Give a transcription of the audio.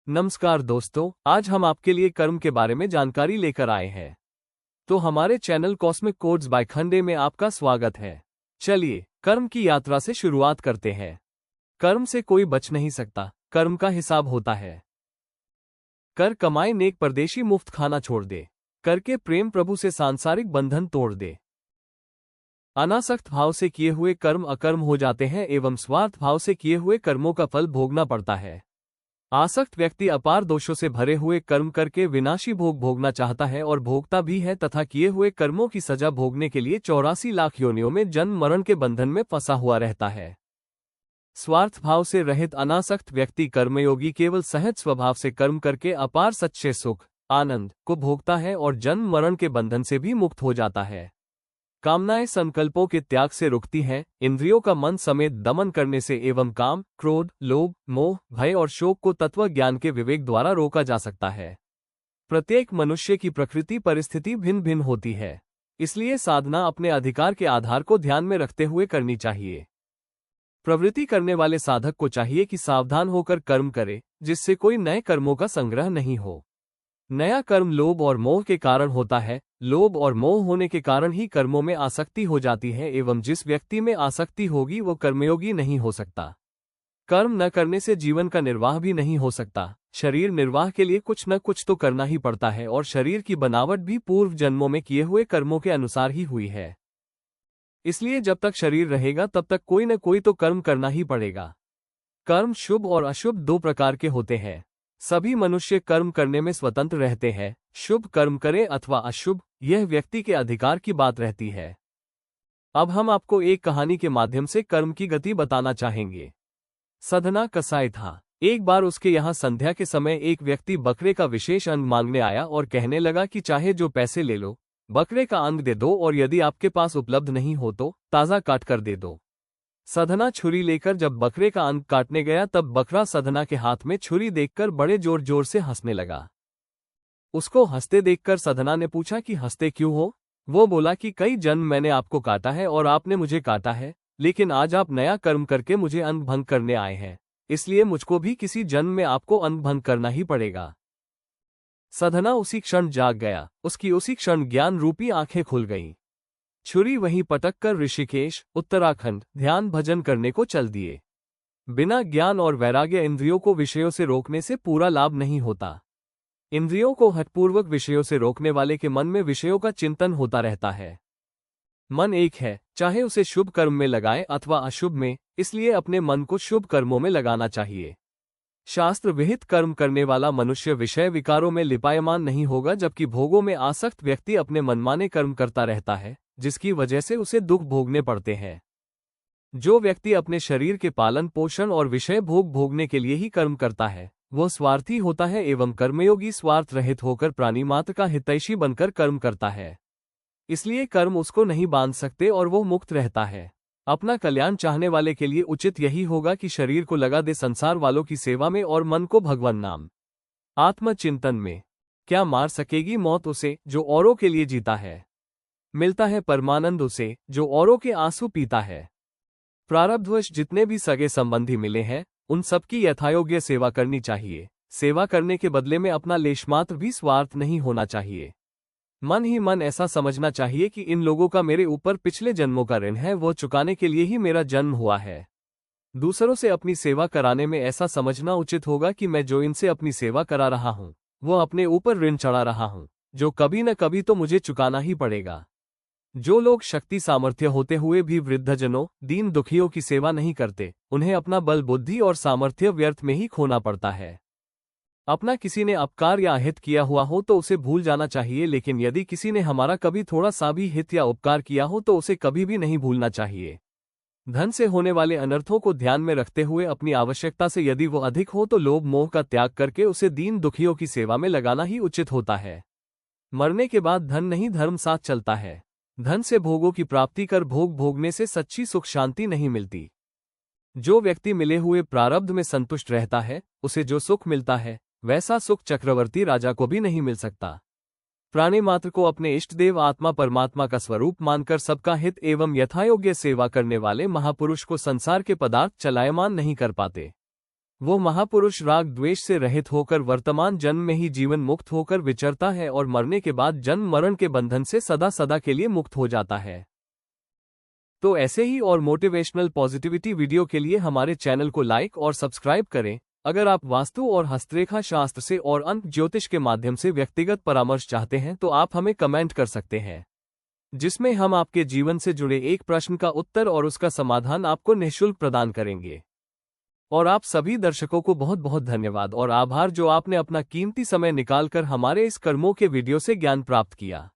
नमस्कार दोस्तों, आज हम आपके लिए कर्म के बारे में जानकारी लेकर आए हैं। तो हमारे चैनल कॉस्मिक कोड्स बाय खंडे में आपका स्वागत है। चलिए कर्म की यात्रा से शुरुआत करते हैं। कर्म से कोई बच नहीं सकता, कर्म का हिसाब होता है। कर कमाए नेक परदेशी मुफ्त खाना छोड़ दे, करके प्रेम प्रभु से सांसारिक बंधन तोड़ दे। अनासक्त भाव से किए हुए कर्म अकर्म हो जाते हैं एवं स्वार्थ भाव से किए हुए कर्मों का फल भोगना पड़ता है। आसक्त व्यक्ति अपार दोषों से भरे हुए कर्म करके विनाशी भोग भोगना चाहता है और भोगता भी है तथा किए हुए कर्मों की सजा भोगने के लिए 84 लाख योनियों में जन्म मरण के बंधन में फंसा हुआ रहता है। स्वार्थ भाव से रहित अनासक्त व्यक्ति कर्मयोगी केवल सहज स्वभाव से कर्म करके अपार सच्चे सुख आनंद को भोगता है और जन्म मरण के बंधन से भी मुक्त हो जाता है। कामनाएं संकल्पों के त्याग से रुकती हैं, इंद्रियों का मन समेत दमन करने से एवं काम, क्रोध, लोभ, मोह, भय और शोक को तत्व ज्ञान के विवेक द्वारा रोका जा सकता है। प्रत्येक मनुष्य की प्रकृति परिस्थिति भिन्न भिन्न होती है, इसलिए साधना अपने अधिकार के आधार को ध्यान में रखते हुए करनी चाहिए। प्रवृत्ति करने वाले साधक को चाहिए कि सावधान होकर कर्म करे, जिससे कोई नए कर्मों का संग्रह नहीं हो। नया कर्म लोभ और मोह के कारण होता है। लोभ और मोह होने के कारण ही कर्मों में आसक्ति हो जाती है एवं जिस व्यक्ति में आसक्ति होगी वो कर्मयोगी नहीं हो सकता। कर्म न करने से जीवन का निर्वाह भी नहीं हो सकता। शरीर निर्वाह के लिए कुछ न कुछ तो करना ही पड़ता है और शरीर की बनावट भी पूर्व जन्मों में किए हुए कर्मों के अनुसार ही हुई है। इसलिए जब तक शरीर रहेगा तब तक कोई न कोई तो कर्म करना ही पड़ेगा। कर्म शुभ और अशुभ दो प्रकार के होते हैं। सभी मनुष्य कर्म करने में स्वतंत्र रहते हैं। शुभ कर्म करे अथवा अशुभ, यह व्यक्ति के अधिकार की बात रहती है। अब हम आपको एक कहानी के माध्यम से कर्म की गति बताना चाहेंगे। सधना कसाई था। एक बार उसके यहाँ संध्या के समय एक व्यक्ति बकरे का विशेष अंग मांगने आया और कहने लगा कि चाहे जो पैसे ले लो, बकरे का अंग दे दो और यदि आपके पास उपलब्ध नहीं हो तो ताज़ा काट कर दे दो। सधना छुरी लेकर जब बकरे का अंग काटने गया तब बकरा सधना के हाथ में छुरी देखकर बड़े जोर जोर से हंसने लगा। उसको हंसते देखकर सधना ने पूछा कि हंसते क्यों हो? वो बोला कि कई जन्म मैंने आपको काटा है और आपने मुझे काटा है, लेकिन आज आप नया कर्म करके मुझे अंग भंग करने आए हैं, इसलिए मुझको भी किसी जन्म में आपको अंग भंग करना ही पड़ेगा। सधना उसी क्षण जाग गया। उसकी उसी क्षण ज्ञान रूपी आंखें खुल गईं। छुरी वहीं पटक कर ऋषिकेश, उत्तराखंड ध्यान भजन करने को चल दिए। बिना ज्ञान और वैराग्य इंद्रियों को विषयों से रोकने से पूरा लाभ नहीं होता। इंद्रियों को हठपूर्वक विषयों से रोकने वाले के मन में विषयों का चिंतन होता रहता है। मन एक है, चाहे उसे शुभ कर्म में लगाए अथवा अशुभ में, इसलिए अपने मन को शुभ कर्मों में लगाना चाहिए। शास्त्र विहित कर्म करने वाला मनुष्य विषय विकारों में लिपायमान नहीं होगा, जबकि भोगों में आसक्त व्यक्ति अपने मनमाने कर्म करता रहता है, जिसकी वजह से उसे दुख भोगने पड़ते हैं। जो व्यक्ति अपने शरीर के पालन पोषण और विषय भोग भोगने के लिए ही कर्म करता है, वह स्वार्थी होता है एवं कर्मयोगी स्वार्थ रहित होकर प्राणी मात्र का हितैषी बनकर कर्म करता है। इसलिए कर्म उसको नहीं बांध सकते और वो मुक्त रहता है। अपना कल्याण चाहने वाले के लिए उचित यही होगा कि शरीर को लगा दे संसार वालों की सेवा में और मन को भगवान नाम आत्मचिंतन में। क्या मार सकेगी मौत उसे जो औरों के लिए जीता है? मिलता है परमानंद उसे जो औरों के आंसू पीता है। प्रारब्धवश जितने भी सगे संबंधी मिले हैं, उन सबकी यथायोग्य सेवा करनी चाहिए। सेवा करने के बदले में अपना लेशमात्र भी स्वार्थ नहीं होना चाहिए। मन ही मन ऐसा समझना चाहिए कि इन लोगों का मेरे ऊपर पिछले जन्मों का ऋण है, वो चुकाने के लिए ही मेरा जन्म हुआ है। दूसरों से अपनी सेवा कराने में ऐसा समझना उचित होगा कि मैं जो इनसे अपनी सेवा करा रहा हूँ, वो अपने ऊपर ऋण चढ़ा रहा हूँ, जो कभी न कभी तो मुझे चुकाना ही पड़ेगा। जो लोग शक्ति सामर्थ्य होते हुए भी वृद्धजनों, दीन दुखियों की सेवा नहीं करते, उन्हें अपना बल बुद्धि और सामर्थ्य व्यर्थ में ही खोना पड़ता है। अपना किसी ने अपकार या अहित किया हुआ हो तो उसे भूल जाना चाहिए, लेकिन यदि किसी ने हमारा कभी थोड़ा सा भी हित या उपकार किया हो तो उसे कभी भी नहीं भूलना चाहिए। धन से होने वाले अनर्थों को ध्यान में रखते हुए अपनी आवश्यकता से यदि वो अधिक हो तो लोभ मोह का त्याग करके उसे दीन दुखियों की सेवा में लगाना ही उचित होता है। मरने के बाद धन नहीं धर्म साथ चलता है। धन से भोगों की प्राप्ति कर भोग भोगने से सच्ची सुख शांति नहीं मिलती। जो व्यक्ति मिले हुए प्रारब्ध में संतुष्ट रहता है, उसे जो सुख मिलता है वैसा सुख चक्रवर्ती राजा को भी नहीं मिल सकता। प्राणी मात्र को अपने इष्ट देव आत्मा परमात्मा का स्वरूप मानकर सबका हित एवं यथायोग्य सेवा करने वाले महापुरुष को संसार के पदार्थ चलायमान नहीं कर पाते। वो महापुरुष राग द्वेष से रहित होकर वर्तमान जन्म में ही जीवन मुक्त होकर विचरता है और मरने के बाद जन्म मरण के बंधन से सदा सदा के लिए मुक्त हो जाता है। तो ऐसे ही और मोटिवेशनल पॉजिटिविटी वीडियो के लिए हमारे चैनल को लाइक और सब्सक्राइब करें। अगर आप वास्तु और हस्तरेखा शास्त्र से और अंक ज्योतिष के माध्यम से व्यक्तिगत परामर्श चाहते हैं तो आप हमें कमेंट कर सकते हैं, जिसमें हम आपके जीवन से जुड़े एक प्रश्न का उत्तर और उसका समाधान आपको निःशुल्क प्रदान करेंगे। और आप सभी दर्शकों को बहुत बहुत धन्यवाद और आभार जो आपने अपना कीमती समय निकालकर हमारे इस कर्मों के वीडियो से ज्ञान प्राप्त किया।